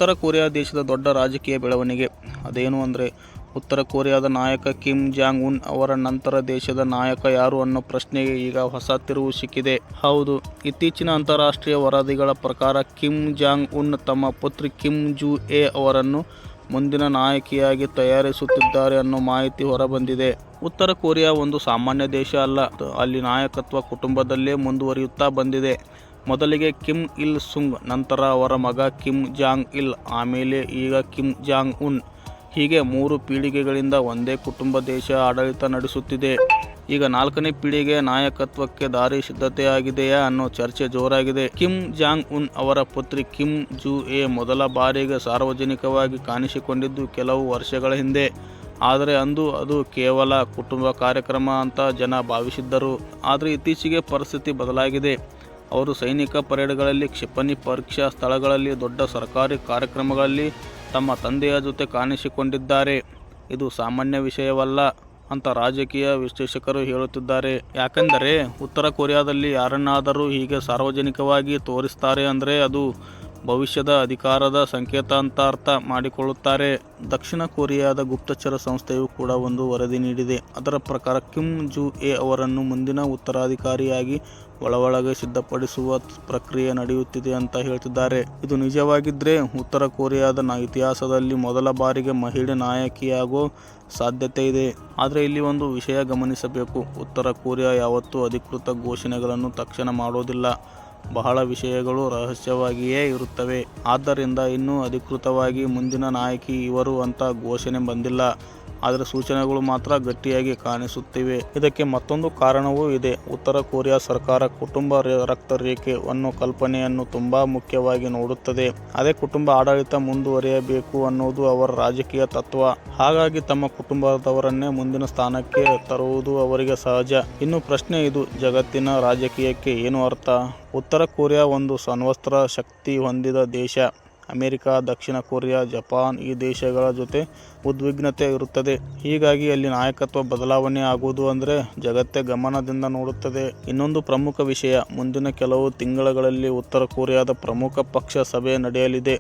ಉತ್ತರ ಕೊರಿಯಾ ದೇಶದ ದೊಡ್ಡ ರಾಜಕೀಯ ಬೆಳವಣಿಗೆ ಅದೇನು ಅಂದರೆ ಉತ್ತರ ಕೊರಿಯಾದ ನಾಯಕ ಕಿಮ್ ಜಾಂಗ್ ಉನ್ ಅವರ ನಂತರ ದೇಶದ ನಾಯಕ ಯಾರು ಅನ್ನೋ ಪ್ರಶ್ನೆಗೆ ಈಗ ಹೊಸ ತಿರುವು ಸಿಕ್ಕಿದೆ. ಹೌದು, ಇತ್ತೀಚಿನ ಅಂತಾರಾಷ್ಟ್ರೀಯ ವರದಿಗಳ ಪ್ರಕಾರ ಕಿಮ್ ಜಾಂಗ್ ಉನ್ ತಮ್ಮ ಪುತ್ರಿ ಕಿಮ್ ಜೂ ಎ ಅವರನ್ನು ಮುಂದಿನ ನಾಯಕಿಯಾಗಿ ತಯಾರಿಸುತ್ತಿದ್ದಾರೆ ಅನ್ನೋ ಮಾಹಿತಿ ಹೊರಬಂದಿದೆ. ಉತ್ತರ ಕೊರಿಯಾ ಒಂದು ಸಾಮಾನ್ಯ ದೇಶ ಅಲ್ಲ. ಅಲ್ಲಿ ನಾಯಕತ್ವ ಕುಟುಂಬದಲ್ಲೇ ಮುಂದುವರಿಯುತ್ತಾ ಬಂದಿದೆ. ಮೊದಲಿಗೆ ಕಿಮ್ ಇಲ್ ಸುಂಗ್, ನಂತರ ಅವರ ಮಗ ಕಿಮ್ ಜಾಂಗ್ ಇಲ್, ಆಮೇಲೆ ಈಗ ಕಿಮ್ ಜಾಂಗ್ ಉನ್. ಹೀಗೆ 3 ಪೀಳಿಗೆಗಳಿಂದ ಒಂದೇ ಕುಟುಂಬ ದೇಶ ಆಡಳಿತ ನಡೆಸುತ್ತಿದೆ. ಈಗ 4ನೇ ಪೀಳಿಗೆ ನಾಯಕತ್ವಕ್ಕೆ ದಾರಿ ಸಿದ್ಧತೆಯಾಗಿದೆಯಾ ಅನ್ನೋ ಚರ್ಚೆ ಜೋರಾಗಿದೆ. ಕಿಮ್ ಜಾಂಗ್ ಉನ್ ಅವರ ಪುತ್ರಿ ಕಿಮ್ ಜೂ ಎ ಮೊದಲ ಬಾರಿಗೆ ಸಾರ್ವಜನಿಕವಾಗಿ ಕಾಣಿಸಿಕೊಂಡಿದ್ದು ಕೆಲವು ವರ್ಷಗಳ ಹಿಂದೆ. ಆದರೆ ಅಂದು ಅದು ಕೇವಲ ಕುಟುಂಬ ಕಾರ್ಯಕ್ರಮ ಅಂತ ಜನ ಭಾವಿಸಿದ್ದರು. ಆದರೆ ಇತ್ತೀಚೆಗೆ ಪರಿಸ್ಥಿತಿ ಬದಲಾಗಿದೆ. ಅವರು ಸೈನಿಕ ಪರೇಡ್ಗಳಲ್ಲಿ, ಕ್ಷಿಪಣಿ ಪರೀಕ್ಷಾ ಸ್ಥಳಗಳಲ್ಲಿ, ದೊಡ್ಡ ಸರ್ಕಾರಿ ಕಾರ್ಯಕ್ರಮಗಳಲ್ಲಿ ತಮ್ಮ ತಂದೆಯ ಜೊತೆ ಕಾಣಿಸಿಕೊಂಡಿದ್ದಾರೆ. ಇದು ಸಾಮಾನ್ಯ ವಿಷಯವಲ್ಲ ಅಂತ ರಾಜಕೀಯ ವಿಶ್ಲೇಷಕರು ಹೇಳುತ್ತಿದ್ದಾರೆ. ಯಾಕೆಂದರೆ ಉತ್ತರ ಕೊರಿಯಾದಲ್ಲಿ ಯಾರನ್ನಾದರೂ ಹೀಗೆ ಸಾರ್ವಜನಿಕವಾಗಿ ತೋರಿಸ್ತಾರೆ ಅಂದರೆ ಅದು ಭವಿಷ್ಯದ ಅಧಿಕಾರದ ಸಂಕೇತ ಅಂತ ಅರ್ಥ ಮಾಡಿಕೊಳ್ಳುತ್ತಾರೆ. ದಕ್ಷಿಣ ಕೊರಿಯಾದ ಗುಪ್ತಚರ ಸಂಸ್ಥೆಯು ಕೂಡ ಒಂದು ವರದಿ ನೀಡಿದೆ. ಅದರ ಪ್ರಕಾರ ಕಿಮ್ ಜೂ ಎ ಅವರನ್ನು ಮುಂದಿನ ಉತ್ತರಾಧಿಕಾರಿಯಾಗಿ ಒಳಗೆ ಸಿದ್ಧಪಡಿಸುವ ಪ್ರಕ್ರಿಯೆ ನಡೆಯುತ್ತಿದೆ ಅಂತ ಹೇಳ್ತಿದ್ದಾರೆ. ಇದು ನಿಜವಾಗಿದ್ರೆ ಉತ್ತರ ಕೊರಿಯಾದ ಇತಿಹಾಸದಲ್ಲಿ ಮೊದಲ ಬಾರಿಗೆ ಮಹಿಳೆ ನಾಯಕಿಯಾಗೋ ಸಾಧ್ಯತೆ ಇದೆ. ಆದರೆ ಇಲ್ಲಿ ಒಂದು ವಿಷಯ ಗಮನಿಸಬೇಕು. ಉತ್ತರ ಕೊರಿಯಾ ಯಾವತ್ತೂ ಅಧಿಕೃತ ಘೋಷಣೆಗಳನ್ನು ತಕ್ಷಣ ಮಾಡೋದಿಲ್ಲ. ಬಹಳ ವಿಷಯಗಳು ರಹಸ್ಯವಾಗಿಯೇ ಇರುತ್ತವೆ. ಆದ್ದರಿಂದ ಇನ್ನೂ ಅಧಿಕೃತವಾಗಿ ಮುಂದಿನ ನಾಯಕಿ ಇವರು ಅಂತ ಘೋಷಣೆ ಬಂದಿಲ್ಲ. ಆದರೆ ಸೂಚನೆಗಳು ಮಾತ್ರ ಗಟ್ಟಿಯಾಗಿ ಕಾಣಿಸುತ್ತಿವೆ. ಇದಕ್ಕೆ ಮತ್ತೊಂದು ಕಾರಣವೂ ಇದೆ. ಉತ್ತರ ಕೊರಿಯಾ ಸರ್ಕಾರ ಕುಟುಂಬ ರಕ್ತ ರೇಖೆ ಅನ್ನೋ ಕಲ್ಪನೆಯನ್ನು ತುಂಬಾ ಮುಖ್ಯವಾಗಿ ನೋಡುತ್ತದೆ. ಅದೇ ಕುಟುಂಬ ಆಡಳಿತ ಮುಂದುವರಿಯಬೇಕು ಅನ್ನೋದು ಅವರ ರಾಜಕೀಯ ತತ್ವ. ಹಾಗಾಗಿ ತಮ್ಮ ಕುಟುಂಬದವರನ್ನೇ ಮುಂದಿನ ಸ್ಥಾನಕ್ಕೆ ತರುವುದು ಅವರಿಗೆ ಸಹಜ. ಇನ್ನು ಪ್ರಶ್ನೆ ಇದು, ಜಗತ್ತಿನ ರಾಜಕೀಯಕ್ಕೆ ಏನು ಅರ್ಥ? ಉತ್ತರ ಕೊರಿಯಾ ಒಂದು ಅಣ್ವಸ್ತ್ರ ಶಕ್ತಿ ಹೊಂದಿದ ದೇಶ. ಅಮೆರಿಕ, ದಕ್ಷಿಣ ಕೊರಿಯಾ, ಜಪಾನ್ ಈ ದೇಶಗಳ ಜೊತೆ ಉದ್ವಿಗ್ನತೆ ಇರುತ್ತದೆ. ಹೀಗಾಗಿ ಅಲ್ಲಿ ನಾಯಕತ್ವ ಬದಲಾವಣೆ ಆಗುವುದು ಅಂದರೆ ಜಗತ್ತೇ ಗಮನದಿಂದ ನೋಡುತ್ತದೆ. ಇನ್ನೊಂದು ಪ್ರಮುಖ ವಿಷಯ, ಮುಂದಿನ ಕೆಲವು ತಿಂಗಳುಗಳಲ್ಲಿ ಉತ್ತರ ಕೊರಿಯಾದ ಪ್ರಮುಖ ಪಕ್ಷ ಸಭೆ ನಡೆಯಲಿದೆ.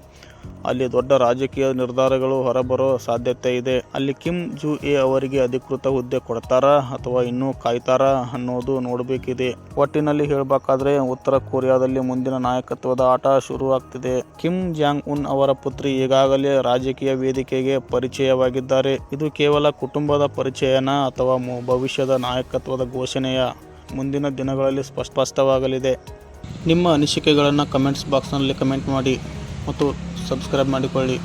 ಅಲ್ಲಿ ದೊಡ್ಡ ರಾಜಕೀಯ ನಿರ್ಧಾರಗಳು ಹೊರಬರೋ ಸಾಧ್ಯತೆ ಇದೆ. ಅಲ್ಲಿ ಕಿಮ್ ಜೂ ಎ ಅವರಿಗೆ ಅಧಿಕೃತ ಹುದ್ದೆ ಕೊಡ್ತಾರಾ ಅಥವಾ ಇನ್ನೂ ಕಾಯ್ತಾರಾ ಅನ್ನೋದು ನೋಡಬೇಕಿದೆ. ಒಟ್ಟಿನಲ್ಲಿ ಹೇಳಬೇಕಾದ್ರೆ ಉತ್ತರ ಕೊರಿಯಾದಲ್ಲಿ ಮುಂದಿನ ನಾಯಕತ್ವದ ಆಟ ಶುರುವಾಗ್ತಿದೆ. ಕಿಮ್ ಜಾಂಗ್ ಉನ್ ಅವರ ಪುತ್ರಿ ಈಗಾಗಲೇ ರಾಜಕೀಯ ವೇದಿಕೆಗೆ ಪರಿಚಯವಾಗಿದ್ದಾರೆ. ಇದು ಕೇವಲ ಕುಟುಂಬದ ಪರಿಚಯನಾ ಅಥವಾ ಭವಿಷ್ಯದ ನಾಯಕತ್ವದ ಘೋಷಣೆಯ? ಮುಂದಿನ ದಿನಗಳಲ್ಲಿ ಸ್ಪಷ್ಟವಾಗಲಿದೆ. ನಿಮ್ಮ ಅನಿಸಿಕೆಗಳನ್ನು ಕಮೆಂಟ್ಸ್ ಬಾಕ್ಸ್ನಲ್ಲಿ ಕಮೆಂಟ್ ಮಾಡಿ ಮತ್ತು ಸಬ್ಸ್ಕ್ರೈಬ್ ಮಾಡಿಕೊಳ್ಳಿ.